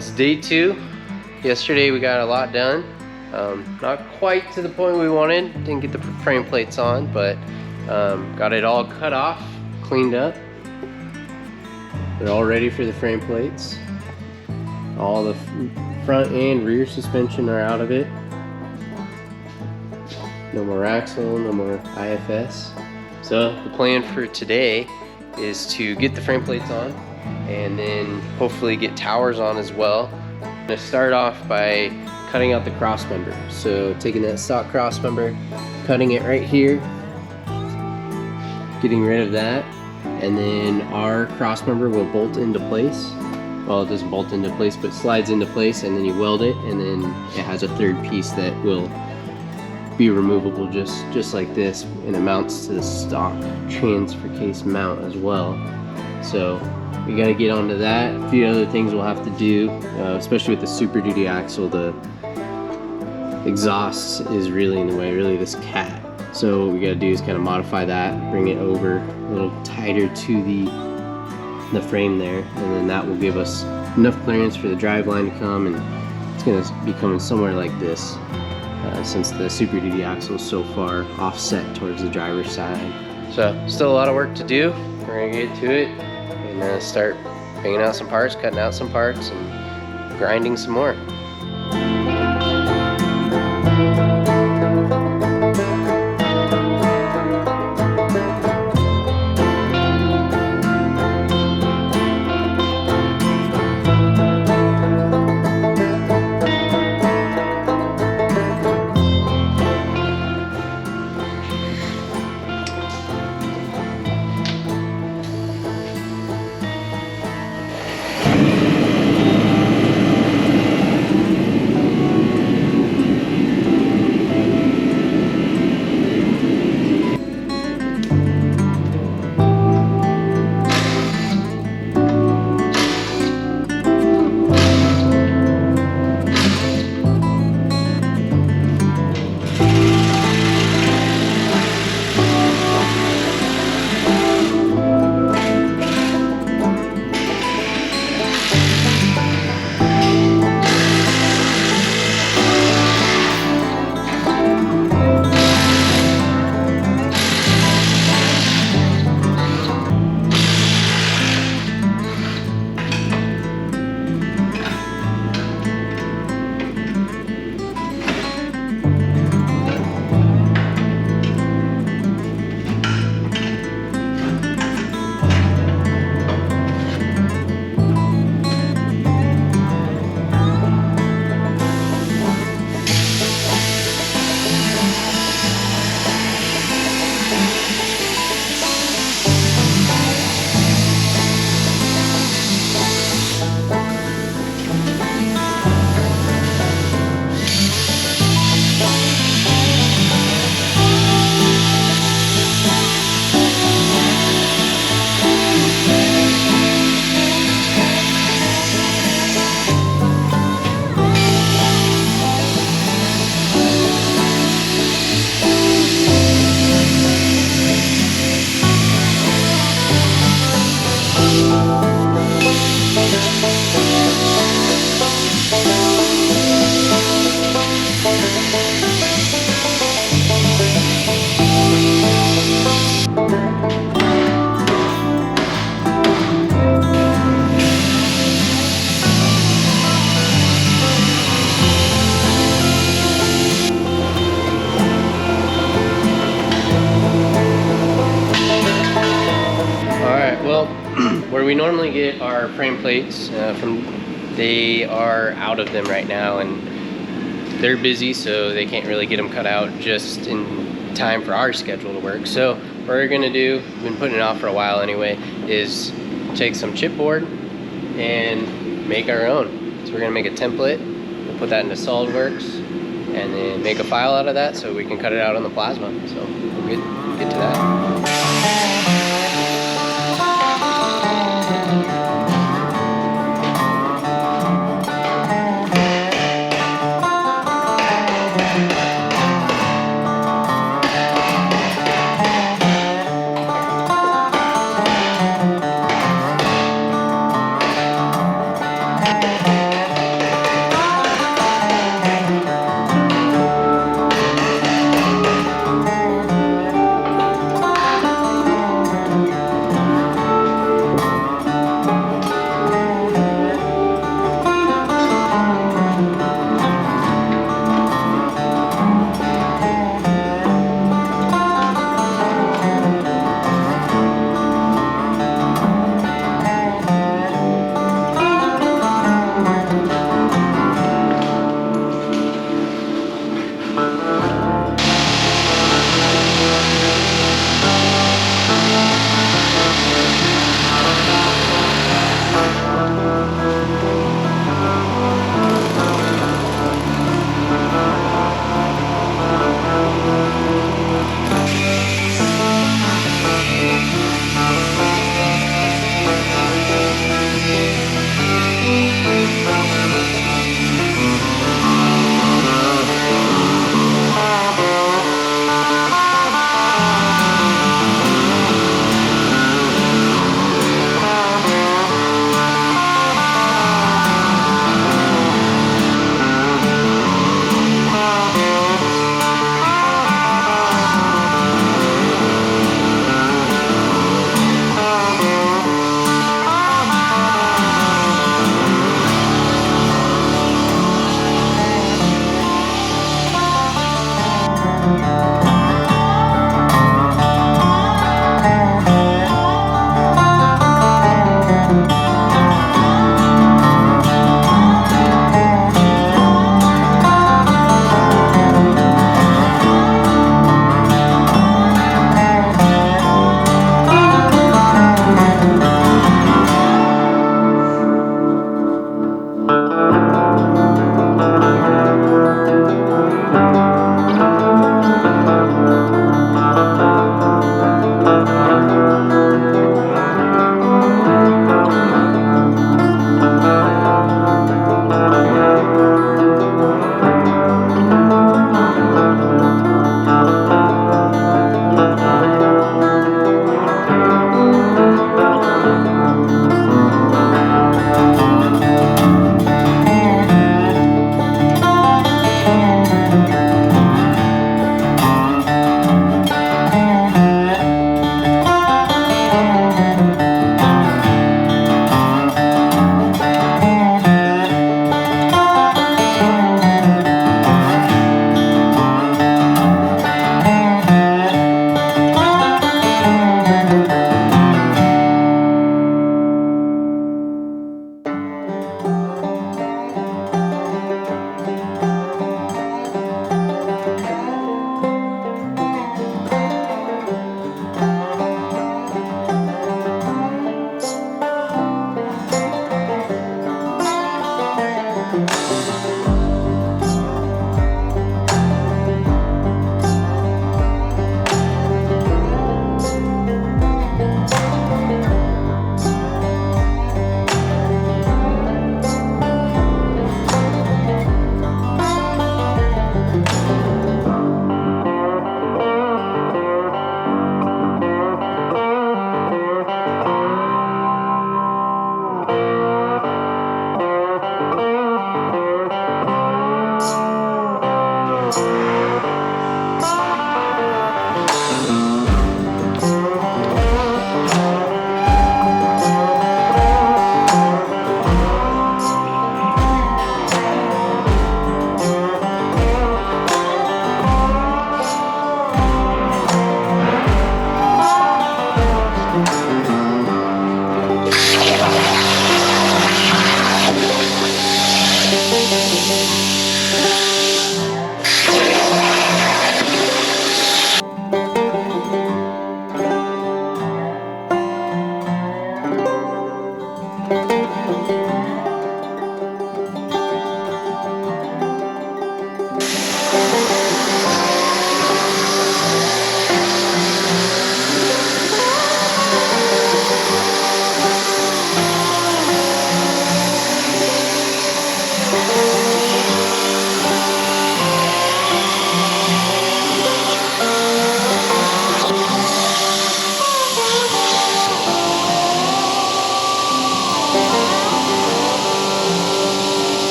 It's day 2. Yesterday we got a lot done. Not quite to the point we wanted. Didn't get the frame plates on, but got it all cut off, cleaned up. They're all ready for the frame plates. All the front and rear suspension are out of it. No more axle, no more IFS. So the plan for today is to get the frame plates on and then hopefully get towers on as well. I'm gonna start off by cutting out the cross member. So taking that stock cross member, cutting it right here, getting rid of that, and then our cross member will bolt into place. Well, it doesn't bolt into place, but slides into place, and then you weld it, and then it has a third piece that will be removable just like this, and it mounts to the stock transfer case mount as well. So we got to get onto that. A few other things we'll have to do, especially with the Super Duty axle. The exhaust is really in the way, really this cat. So what we got to do is kind of modify that, bring it over a little tighter to the frame there, and then that will give us enough clearance for the drive line to come, and it's going to be coming somewhere like this. Since the Super Duty axle is so far offset towards the driver's side. So still a lot of work to do. We're gonna get to it and start banging out some parts, cutting out some parts, and grinding some more. Where we normally get our frame plates they are out of them right now, and they're busy, so they can't really get them cut out just in time for our schedule to work. So what we're gonna do, we've been putting it off for a while anyway, is take some chipboard and make our own. So we're gonna make a template, we'll put that into SolidWorks, and then make a file out of that so we can cut it out on the plasma. So we'll get to that.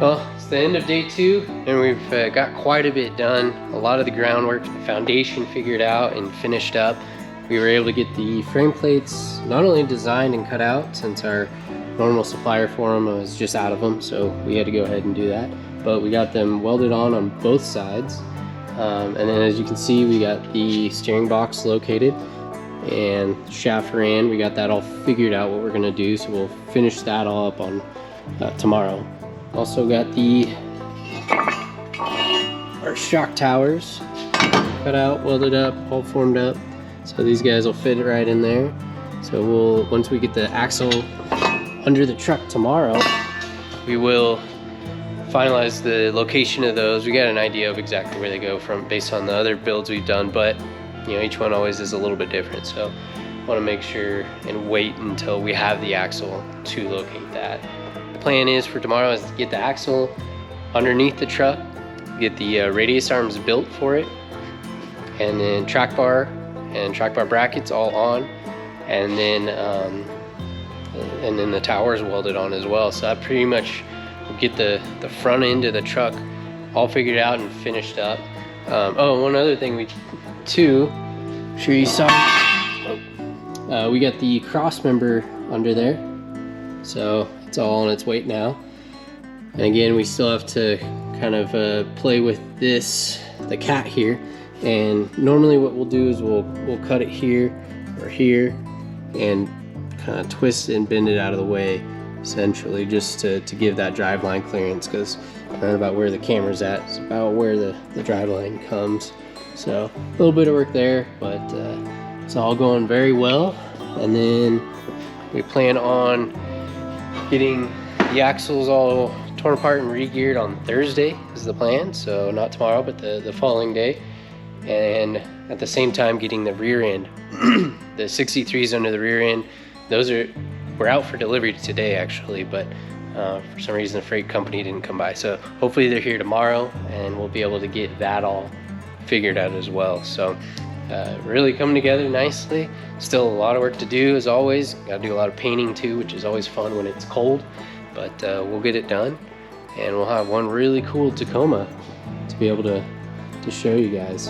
Well, it's the end of day 2, and we've got quite a bit done. A lot of the groundwork, the foundation figured out and finished up. We were able to get the frame plates not only designed and cut out, since our normal supplier for them was just out of them, so we had to go ahead and do that. But we got them welded on both sides. And then as you can see, we got the steering box located and shaft ran. We got that all figured out what we're gonna do, so we'll finish that all up on tomorrow. Also got our shock towers cut out, welded up, all formed up. So these guys will fit right in there. So once we get the axle under the truck tomorrow, we will finalize the location of those. We got an idea of exactly where they go from based on the other builds we've done, but you know, each one always is a little bit different. So want to make sure and wait until we have the axle to locate that. The plan is for tomorrow is to get the axle underneath the truck, get the radius arms built for it, and then track bar and track bar brackets all on, and then the towers welded on as well. So that pretty much will get the front end of the truck all figured out and finished up. Oh, one other thing I'm sure you saw, we got the cross member under there, so it's all on its weight now. And again, we still have to kind of play with the cat here. And normally what we'll do is we'll cut it here or here and kind of twist and bend it out of the way, essentially, just to give that driveline clearance, because right about where the camera's at is about where the driveline comes. So a little bit of work there, but it's all going very well. And then we plan on getting the axles all torn apart and re-geared on Thursday is the plan. So not tomorrow, but the following day. And at the same time getting the rear end, the 63s under the rear end. Those were out for delivery today actually, but for some reason the freight company didn't come by. So hopefully they're here tomorrow and we'll be able to get that all figured out as well. So really coming together nicely. Still a lot of work to do as always. Got to do a lot of painting too, which is always fun when it's cold, but we'll get it done, and we'll have one really cool Tacoma to be able to show you guys.